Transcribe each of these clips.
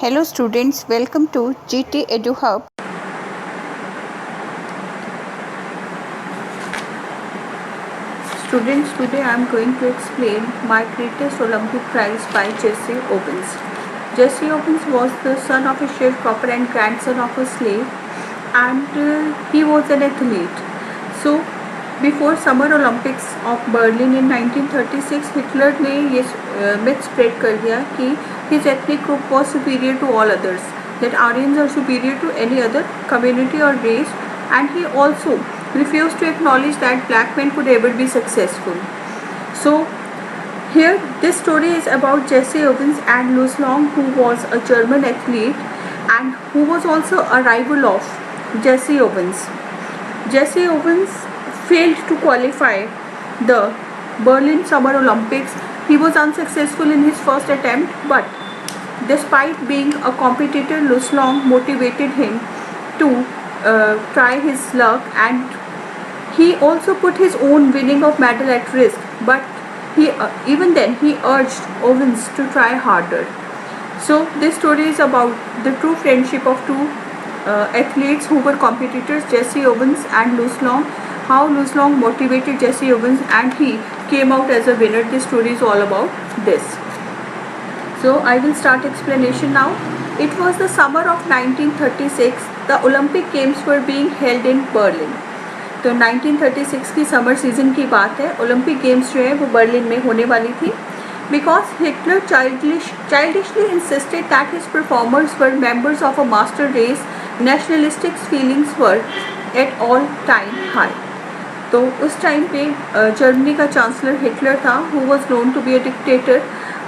Hello students, welcome to GT Edu Hub. Students, today I am going to explain my greatest Olympic prize by Jesse Owens. Jesse Owens was the son of a sharecropper and grandson of a slave, and he was an athlete. So before Summer Olympics of Berlin in 1936, Hitler ने ये myth spread कर दिया कि his ethnic group was superior to all others, that Aryans are superior to any other community or race, and he also refused to acknowledge that black men could ever be successful. So here this story is about Jesse Owens and Louis Long, who was a German athlete and who was also a rival of Jesse Owens. Jesse Owens failed to qualify the Berlin Summer Olympics. He was unsuccessful in his first attempt, but despite being a competitor, Louis Long motivated him to try his luck, and he also put his own winning of medal at risk, but even then he urged Owens to try harder. So this story is about the true friendship of two athletes who were competitors, Jesse Owens and Louis Long. How Louis Long motivated Jesse Owens and he came out as a winner. This story is all about this. So I will start explanation now. It was the summer of 1936. The Olympic Games were being held in Berlin. तो 1936 की summer season की बात है. Olympic games जो है वो Berlin में होने वाली थी. Because Hitler childishly insisted that his performers were members of a master race, nationalistic feelings were at all time high. तो उस टाइम पे जर्मनी का चांसलर हिटलर था, who was known to be a dictator.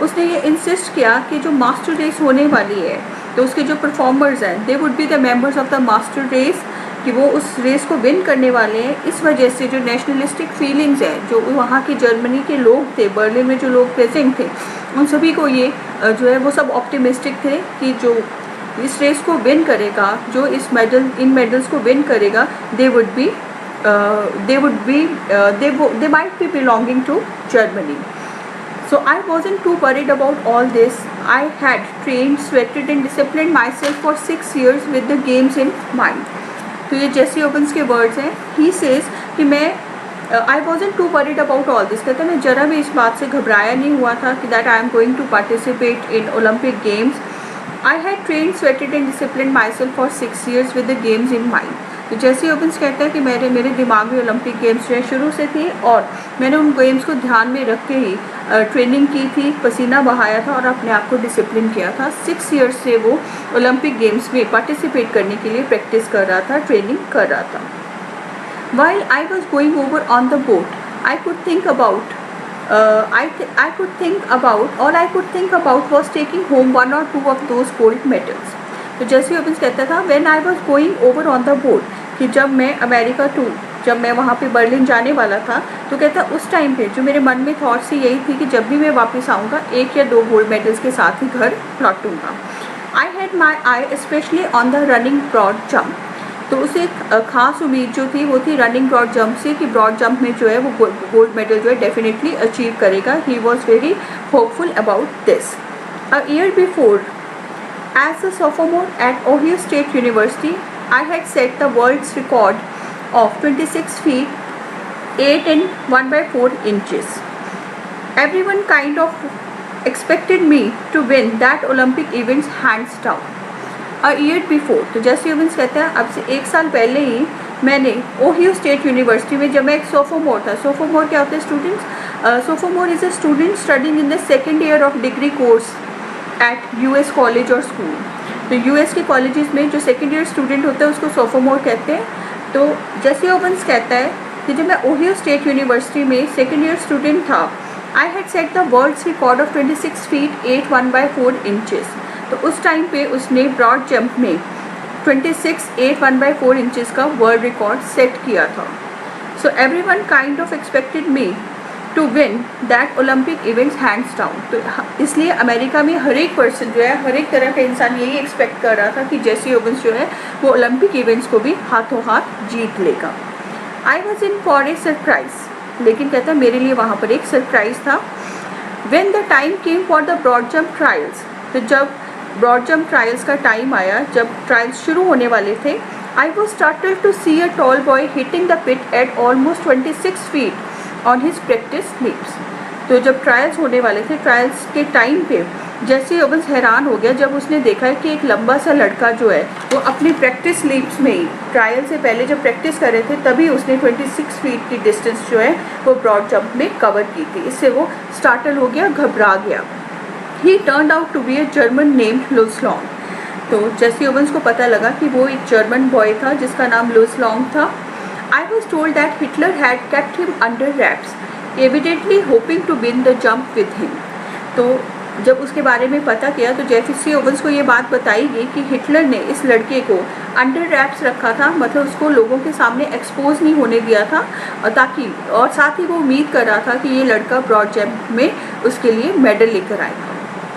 उसने ये insist किया कि जो मास्टर रेस होने वाली है तो उसके जो परफॉर्मर्स हैं they would be the members of the master race, कि वो उस रेस को विन करने वाले हैं. इस वजह से जो नेशनलिस्टिक फीलिंग्स हैं, जो वहाँ के जर्मनी के लोग थे, बर्लिन में जो लोग प्रेजेंट थे, उन सभी को ये जो है वो सब ऑप्टिमिस्टिक थे कि जो इस रेस को विन करेगा, जो इन मेडल्स को विन करेगा, they might be belonging to Germany. So I wasn't too worried about all this. I had trained, sweated and disciplined myself for 6 years with the games in mind. तो ये जेसी ओवन्स के words हैं. He says कि मैं I wasn't too worried about all this. कहते हैं मैं जरा भी इस बात से घबराया नहीं हुआ था कि that I am going to participate in Olympic Games. I had trained, sweated and disciplined myself for 6 years with the games in mind. तो जेसी ओवन्स कहता है कि मेरे दिमाग में ओलंपिक गेम्स जो है शुरू से थी, और मैंने उन गेम्स को ध्यान में रख के ही ट्रेनिंग की थी, पसीना बहाया था और अपने आप को डिसिप्लिन किया था. 6 ईयर्स से वो ओलंपिक गेम्स में पार्टिसिपेट करने के लिए प्रैक्टिस कर रहा था, ट्रेनिंग कर रहा था. While I was going over on the boat, I could think about all I could think about was taking home 1 or 2 of those gold medals. तो जेसी ओवन्स कहता था when I was going over on the boat, कि जब मैं America जब मैं वहाँ पे बर्लिन जाने वाला था, तो कहता उस टाइम पे जो मेरे मन में थॉट्स यही थी कि जब भी मैं वापस आऊँगा 1 या 2 गोल्ड मेडल्स के साथ ही घर लौटूंगा. I had my eye especially on the running broad jump. तो उसे एक ख़ास उम्मीद जो थी वो थी रनिंग ब्रॉड जंप से, कि ब्रॉड जंप में जो है वो गोल्ड मेडल जो है डेफिनेटली अचीव करेगा. He was very hopeful about this. A year before, as a sophomore at Ohio State University, I had set the world's record of 26 feet 8 and 1/4 inches. Everyone kind of expected me to win that Olympic event hands down. A year before, तो जेसी ओवन्स कहते हैं अब से 1 साल पहले ही मैंने Ohio state university में, जब मैं एक सोफोमोर था. सोफोमोर क्या होता है students? Sophomore is a student studying in the second year of degree course at US college or school. तो यूएस के कॉलेजेस में जो सेकेंड ईयर स्टूडेंट होता है उसको सोफोमोर कहते हैं. तो जेसी ओवन्स कहता है कि जब मैं ओहियो स्टेट यूनिवर्सिटी में सेकेंड ईयर स्टूडेंट था, I had set the world's record of 26 feet 8 1/4 inches. तो उस टाइम पे उसने ब्रॉड जंप में 26 8 1/4 inches का वर्ल्ड रिकॉर्ड सेट किया था. So everyone kind of expected me to win that Olympic events hands down. तो इसलिए अमेरिका में हर एक पर्सन जो है, हर एक तरह का इंसान यही एक्सपेक्ट कर रहा था कि जेसी ओवन्स जो है वो ओलंपिक इवेंट्स को भी हाथों हाथ जीत लेगा. I was in for a surprise. लेकिन कहता है मेरे लिए वहाँ पर एक सरप्राइज था. When the time came for the broad jump trials, तो जब ब्रॉड जंप ट्रायल्स का टाइम आया, जब ट्रायल्स शुरू होने वाले थे, I was startled to see a tall boy hitting the pit at almost 26 feet on his practice sleeps. तो जब ट्रायल्स होने वाले थे, ट्रायल्स के टाइम पे जेसी ओवंस हैरान हो गया जब उसने देखा कि एक लंबा सा लड़का जो है वो अपनी प्रैक्टिस स्लीप्स में ही, ट्रायल से पहले जब प्रैक्टिस कर रहे थे तभी उसने 26 फीट की डिस्टेंस जो है वो ब्रॉड जंप में कवर की थी। इससे वो स्टार्टल हो गया, घबरा गया। He turned out to be a German named Luis Long. तो जेसी ओवंस को पता लगा कि वो एक जर्मन बॉय था जिसका नाम लुइस लॉन्ग था। I was told that Hitler had kept him under wraps, evidently hoping to win the jump with him. तो जब उसके बारे में पता किया तो जेसी ओवंस को ये बात बताई गई कि हिटलर ने इस लड़के को अंडर रैप्स रखा था, मतलब उसको लोगों के सामने एक्सपोज नहीं होने दिया था, और साथ ही वो उम्मीद कर रहा था कि ये लड़का ब्रॉड जंप में उसके लिए मेडल लेकर आएगा।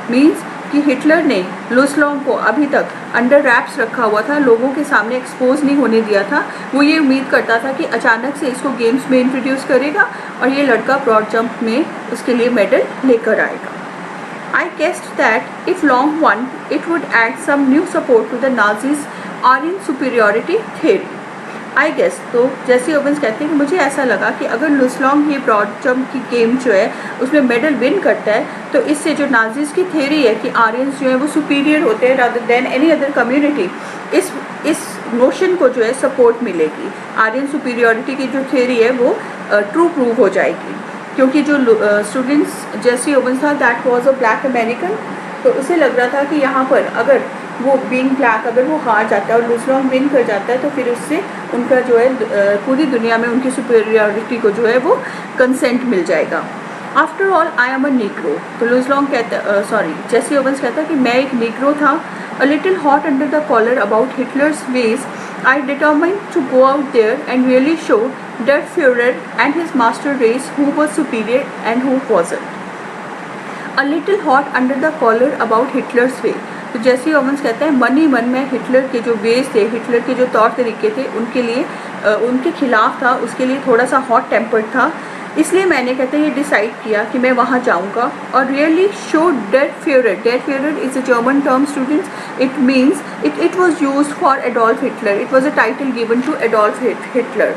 मीन्स कि हिटलर ने लुइस लॉन्ग को अभी तक अंडर रैप्स रखा हुआ था, लोगों के सामने एक्सपोज नहीं होने दिया था। वो ये उम्मीद करता था कि अचानक से इसको गेम्स में इंट्रोड्यूस करेगा और ये लड़का ब्रॉड जंप में उसके लिए मेडल लेकर आएगा। I guessed that if Long won, it would add some new support to the Nazis' Aryan superiority theory. I guess, तो जेसी ओवंस कहते हैं कि मुझे ऐसा लगा कि अगर लुइस लॉन्ग ये ब्रॉड जंप की गेम जो है उसमें मेडल विन करता है तो इससे जो नाजीज की थ्योरी है कि आर्यंस जो है वो सुपीरियर होते हैं rather than any other community, इस नोशन को जो है सपोर्ट मिलेगी। आर्यन सुपीरियरिटी की जो थ्योरी है वो ट्रू प्रूव हो जाएगी, क्योंकि जो स्टूडेंट्स जेसी ओवंस था that was a black American, तो उसे लग रहा था कि यहाँ पर अगर वो बीइंग ब्लैक अगर वो हार जाता है और लुइस लॉन्ग विन कर जाता है तो फिर उससे उनका जो है पूरी दुनिया में उनकी सुपीरियरिटी को जो है वो कंसेंट मिल जाएगा। After all I am a Negro. तो लुइस लॉन्ग कहता जेसी ओवंस कहता है कि मैं एक नीग्रो था। A little hot under the collar about Hitler's ways, I determined to go out there and really show Der Führer and his master race who was superior and who wasn't. A little hot under the collar about Hitler's way. तो Jesse Owens कहता है मन ही मन में Hitler के जो veg थे, Hitler के जो तौर तरीके थे उनके लिए उनके खिलाफ था, उसके लिए थोड़ा सा हॉट टेम्पर्ड था। इसलिए मैंने कहते हैं ये डिसाइड किया कि मैं वहाँ जाऊँगा और really show der Fuhrer. Der Fuhrer is a German term students, it means it was use for Adolf Hitler, it was a title given to Adolf Hitler.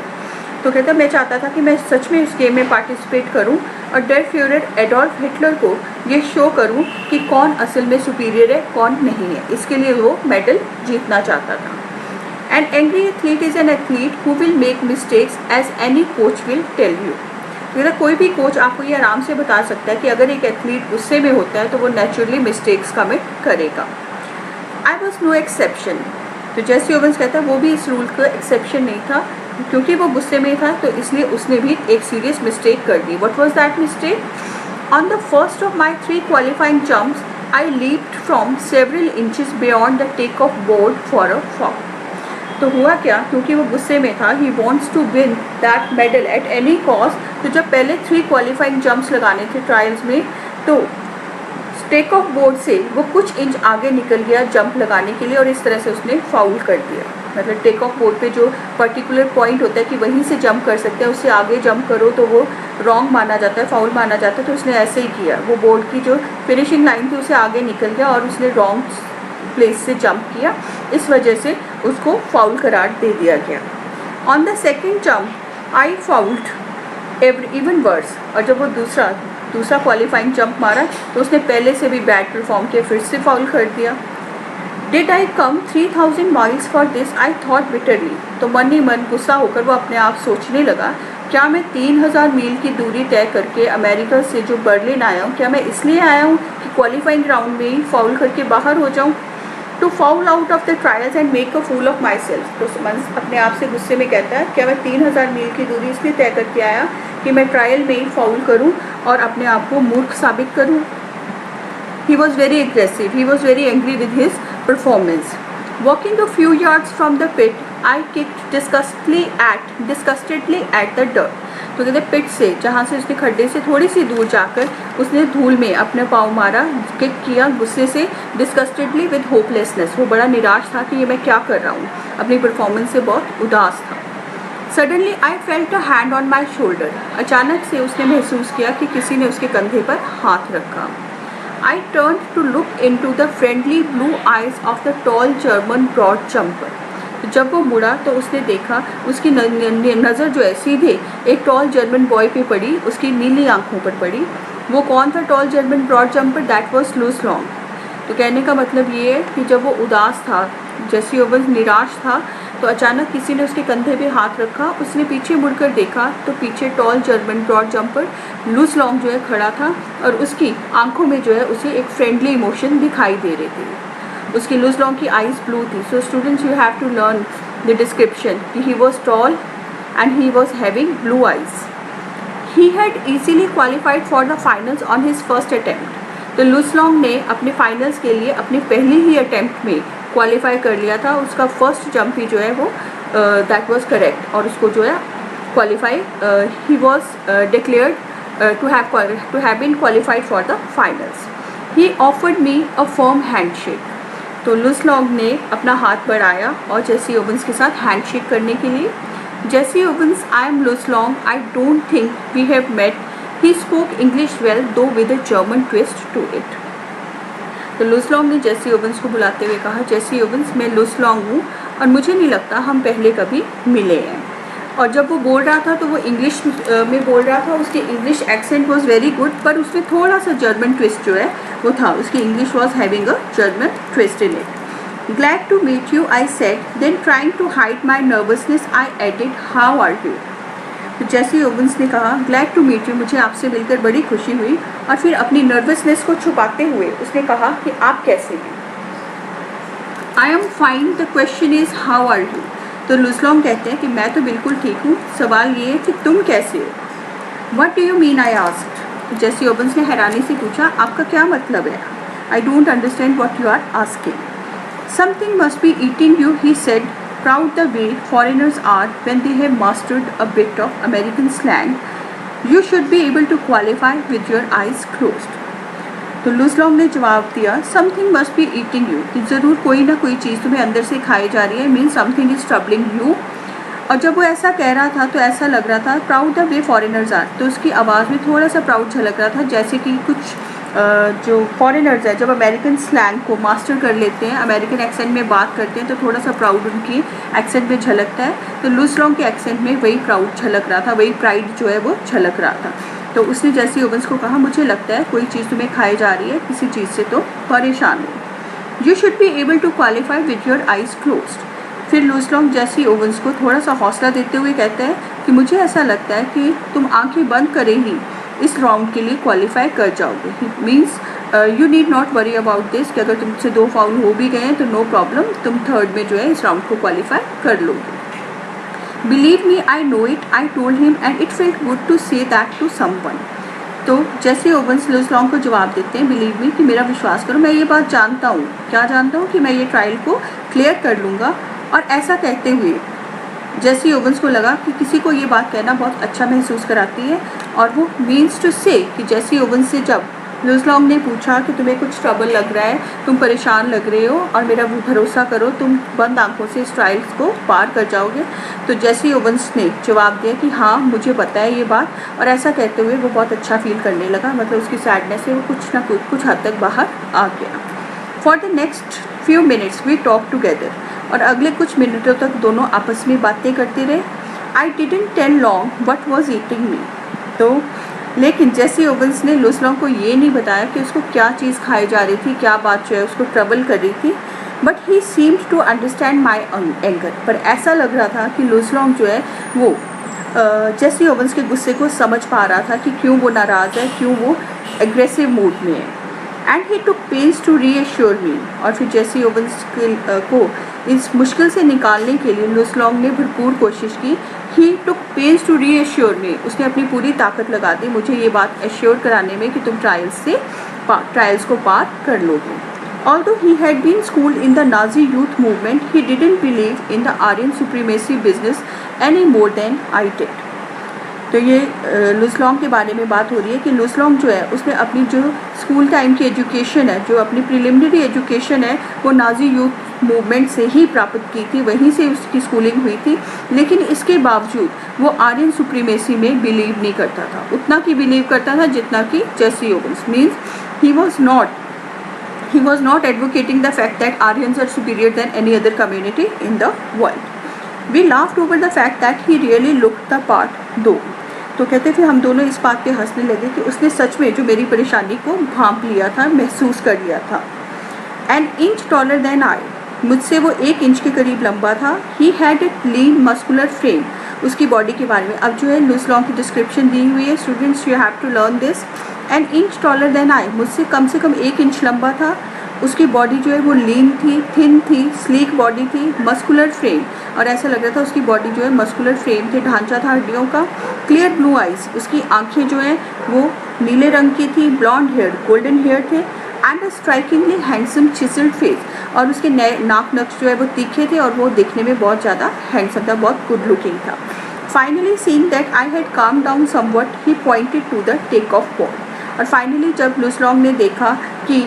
तो कहता मैं चाहता था कि मैं सच में इस गेम में पार्टिसिपेट करूं और डेर फ्यूरर एडोल्फ हिटलर को ये शो करूं कि कौन असल में सुपीरियर है कौन नहीं है। इसके लिए वो मेडल जीतना चाहता था। An angry athlete is an athlete who will make mistakes as any coach will tell you. तो कोई भी कोच आपको ये आराम से बता सकता है कि अगर एक एथलीट गुस्से में होता है तो वो नेचुरली मिस्टेक्स कमिट करेगा। I was no exception. तो जेसी ओवंस कहता है वो भी इस रूल का एक्सेप्शन नहीं था, क्योंकि वो गुस्से में था तो इसलिए उसने भी एक सीरियस मिस्टेक कर दी। What was that mistake? On the first of my 3 qualifying jumps I leaped from several inches beyond the take off board for a foul. तो हुआ क्या, क्योंकि वो गुस्से में था, he wants to win that medal at any cost. तो जब पहले 3 क्वालिफाइंग जंप्स लगाने थे ट्रायल्स में तो टेक ऑफ बोर्ड से वो कुछ इंच आगे निकल गया जंप लगाने के लिए और इस तरह से उसने फाउल कर दिया। मतलब टेक ऑफ बोर्ड पे जो पर्टिकुलर पॉइंट होता है कि वहीं से जंप कर सकते हैं, उससे आगे जंप करो तो वो रॉन्ग माना जाता है, फाउल माना जाता है। तो उसने ऐसे ही किया, वो बोर्ड की जो फिनिशिंग लाइन थी उससे आगे निकल गया और उसने रॉन्ग प्लेस से जंप किया, इस वजह से उसको फाउल करार दे दिया गया। On the second jump I fouled even worse. और जब वो दूसरा क्वालिफाइंग जंप मारा तो उसने पहले से भी बैड परफॉर्म किया, फिर से फाउल कर दिया। Did I come 3000 miles for this I thought bitterly. तो मन ही मन गुस्सा होकर वो अपने आप सोचने लगा, क्या मैं 3000 मील की दूरी तय करके अमेरिका से जो बर्लिन आया हूँ, क्या मैं इसलिए आया हूँ कि क्वालिफाइंग राउंड में ही फाउल करके बाहर हो जाऊँ? To foul out of the trials and make a fool of myself. तो मन अपने आप से गुस्से में कहता है, क्या मैं 3000 मील की दूरी इसलिए तय करके आया कि मैं ट्रायल में ही फाउल करूं और अपने आप को मूर्ख साबित करूं? He was very aggressive. He was very angry with his performance. Walking a few yards from the pit, I kicked disgustedly at the dirt. तो कहते पिट से, जहाँ से उसने खड्डे से थोड़ी सी दूर जाकर उसने धूल में अपने पाँव मारा, किक किया गुस्से से, डिस्गस्टेडली विद होपलेसनेस। वो बड़ा निराश था कि ये मैं क्या कर रहा हूँ, अपनी परफॉर्मेंस से बहुत उदास था। Suddenly I felt a hand on my shoulder. अचानक से उसने महसूस किया कि किसी ने उसके कंधे पर हाथ रखा। I turned to look into the friendly blue eyes of the tall German broad jumper. जब वो मुड़ा तो उसने देखा उसकी नज़र जो है सीधे एक टॉल जर्मन बॉय पे पड़ी, उसकी नीली आंखों पर पड़ी। वो कौन था tall German broad jumper? That was Luis Long. तो कहने का मतलब ये है कि जब वो उदास था, जेसी ओवेंस निराश था, तो अचानक किसी ने उसके कंधे पे हाथ रखा। उसने पीछे मुड़कर देखा तो पीछे tall German broad jumper Luis Long जो है खड़ा था और उसकी आंखों में जो है उसे एक फ्रेंडली इमोशन दिखाई दे रहे थे। उसकी लुईस लॉन्ग की आईज ब्लू थी। So students, you have to learn the description कि he was tall and he was having blue eyes. He had easily qualified for the finals on his first attempt. तो Lewis Long ने अपने finals के लिए अपने पहले ही attempt में qualify कर लिया था। उसका फर्स्ट जंप ही जो है वो दैट वाज करेक्ट और उसको जो है qualify he was declared to have been qualified for the finals. He offered me a firm handshake. तो लुईस लॉन्ग ने अपना हाथ बढ़ाया और जेसी ओवेंस के साथ हैंडशेक करने के लिए। Jesse Owens, I am Luz Long, I don't think we have met. He spoke English well though with a German twist to it. तो लुईस लॉन्ग ने जेसी ओवेंस को बुलाते हुए कहा, जेसी ओवेंस, मैं लुईस लॉन्ग हूँ और मुझे नहीं लगता हम पहले कभी मिले हैं। और जब वो बोल रहा था तो वो इंग्लिश में बोल रहा था। उसके English accent was very good, पर उसमें थोड़ा सा जर्मन ट्विस्ट जो है वो था। उसकी English was having a German twist in it. Glad to meet you, I said, then trying to hide my nervousness I added, how are you. तो जेसी ओवेंस ने कहा, ग्लैड टू मीट यू, मुझे आपसे मिलकर बड़ी खुशी हुई। और फिर अपनी नर्वसनेस को छुपाते हुए उसने कहा कि आप कैसे हैं? I am fine, the question is how are you. तो लुईस लॉन्ग कहते हैं कि मैं तो बिल्कुल ठीक हूँ, सवाल ये है कि तुम कैसे हो। What do you mean, I asked. Jesse Owens ने हैरानी से पूछा, आपका क्या मतलब है? I don't understand what you are asking. Something must be eating you, he said, proud the way foreigners are when they have mastered a bit of American slang. You should be able to qualify with your eyes closed. तो Lewis Long ने जवाब दिया, something must be eating you, कि ज़रूर कोई ना कोई चीज़ तुम्हें अंदर से खाई जा रही है, mean something is troubling you. और जब वो ऐसा कह रहा था तो ऐसा लग रहा था, proud the way foreigners are, तो उसकी आवाज़ में थोड़ा सा प्राउड झलक रहा था, जैसे कि कुछ जो फॉरेनर्स हैं जब अमेरिकन स्लैंग को मास्टर कर लेते हैं, अमेरिकन एक्सेंट में बात करते हैं, तो थोड़ा सा प्राउड उनकी एक्सेंट में झलकता है। तो लुईस लॉन्ग के एक्सेंट में वही प्राउड झलक रहा था, वही प्राइड जो है वो झलक रहा था। तो उसने जेसी ओवेंस को कहा, मुझे लगता है कोई चीज़ तुम्हें खाई जा रही है, किसी चीज़ से तो परेशान हो। You should be able to qualify with your eyes closed. फिर लुईस लॉन्ग जेसी ओवेंस को थोड़ा सा हौसला देते हुए कहता है कि मुझे ऐसा लगता है कि तुम आंखें बंद करे ही इस राउंड के लिए क्वालिफाई कर जाओगे। Means you need not worry about this, कि अगर तुमसे 2 फाउल हो भी गए हैं तो नो प्रॉब्लम, तुम थर्ड में जो है इस राउंड को क्वालिफाई कर लोगे। Believe me, I know it, I told him and it felt good to say that to someone. तो जेसी ओवेंस लुईस लॉन्ग को जवाब देते हैं, बिलीव मी, कि मेरा विश्वास करो, मैं ये बात जानता हूँ। क्या जानता हूँ? कि मैं ये ट्रायल को क्लियर कर लूँगा। और ऐसा कहते हुए जेसी ओवेंस को लगा कि किसी को ये बात कहना बहुत अच्छा महसूस कराती है, और वो मीन्स टू से कि जेसी ओवेंस से जब लुईस लॉन्ग ने पूछा कि तुम्हें कुछ ट्रबल लग रहा है, तुम परेशान लग रहे हो और मेरा भरोसा करो, तुम बंद आंखों से इस ट्रायल्स को पार कर जाओगे, तो जेसी ओवेंस ने जवाब दिया कि हाँ मुझे पता है ये बात। और ऐसा कहते हुए वो बहुत अच्छा फील करने लगा, मतलब उसकी सैडनेस से वो कुछ ना कुछ हद तक बाहर आ गया। For the next few minutes we talk together. और अगले कुछ मिनटों तक दोनों आपस में बातें करते रहे। I didn't tell Long what was eating me. तो लेकिन जेसी ओवेंस ने लुईस लॉन्ग को ये नहीं बताया कि उसको क्या चीज़ खाई जा रही थी, क्या बात जो है उसको ट्रबल कर रही थी। But he seemed to understand my anger. पर ऐसा लग रहा था कि लुईस लॉन्ग जो है वो जेसी ओवेंस के गुस्से को समझ पा रहा था कि क्यों वो नाराज़ है, क्यों वो एग्रेसिव मूड में है। And he took pains to reassure me. और फिर जेसी ओवेंस को इस मुश्किल से निकालने के लिए लुईस लॉन्ग ने भरपूर कोशिश की। ही टुक पेन्स टू रीएश्योर मी, उसने अपनी पूरी ताकत लगा दी मुझे ये बात एश्योर कराने में कि तुम ट्रायल्स को पार कर लोगे। Although he had been schooled in the Nazi youth movement, he didn't believe in the Aryan supremacy business any more than I did. तो ये लुसलॉन्ग के बारे में बात हो रही है कि लुसलॉन्ग जो है उसने अपनी जो स्कूल टाइम की एजुकेशन है, जो अपनी प्रिलिमिनरी एजुकेशन है, वो नाजी यूथ मूवमेंट से ही प्राप्त की थी, वहीं से उसकी स्कूलिंग हुई थी। लेकिन इसके बावजूद वो आर्यन सुप्रीमेसी में बिलीव नहीं करता था, उतना की बिलीव करता था जितना कि Jesse Owens. Means he was not advocating the fact that Aryans are superior than any other community in the world. We laughed over the fact that he really looked the part though. तो कहते थे हम दोनों इस बात पे हंसने लगे कि उसने सच में जो मेरी परेशानी को भांप लिया था, महसूस कर लिया था। An inch taller than I, मुझसे वो 1 इंच के करीब लंबा था। He had a lean muscular frame, उसकी बॉडी के बारे में अब जो है लुसलॉन्ग की डिस्क्रिप्शन दी हुई है। Students you have to learn this. An inch taller than I, मुझसे कम से कम 1 इंच लंबा था। उसकी बॉडी जो है वो लीन थी, थिन थी, स्लीक बॉडी थी, मस्कुलर फ्रेम, और ऐसा लग रहा था उसकी बॉडी जो है मस्कुलर फ्रेम थे, ढांचा था हड्डियों का। क्लियर ब्लू आइज, उसकी आंखें जो हैं वो नीले रंग की थी। ब्लॉन्ड हेयर, गोल्डन हेयर थे। And a strikingly handsome chiseled face, और उसके नाक नक्श जो है वो तीखे थे और वो देखने में बहुत ज़्यादा हैंडसम था, बहुत गुड लुकिंग था। Finally seeing that I had calm down somewhat, he pointed to the take off board. और फाइनली जब लुसलॉन्ग ने देखा कि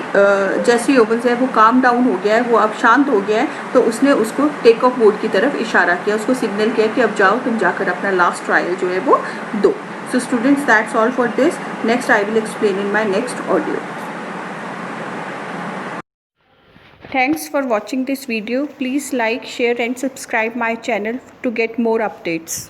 जेसी ओवेंस है वो काम डाउन हो गया है, वो अब शांत हो गया है, तो उसने उसको टेक ऑफ बोर्ड की तरफ इशारा किया, उसको सिग्नल किया कि अब जाओ तुम जाकर अपना लास्ट ट्रायल जो है वो दो। So students that's all for this. Next I will explain in my next audio. Thanks for watching this video. Please like, share and subscribe my channel to get more updates.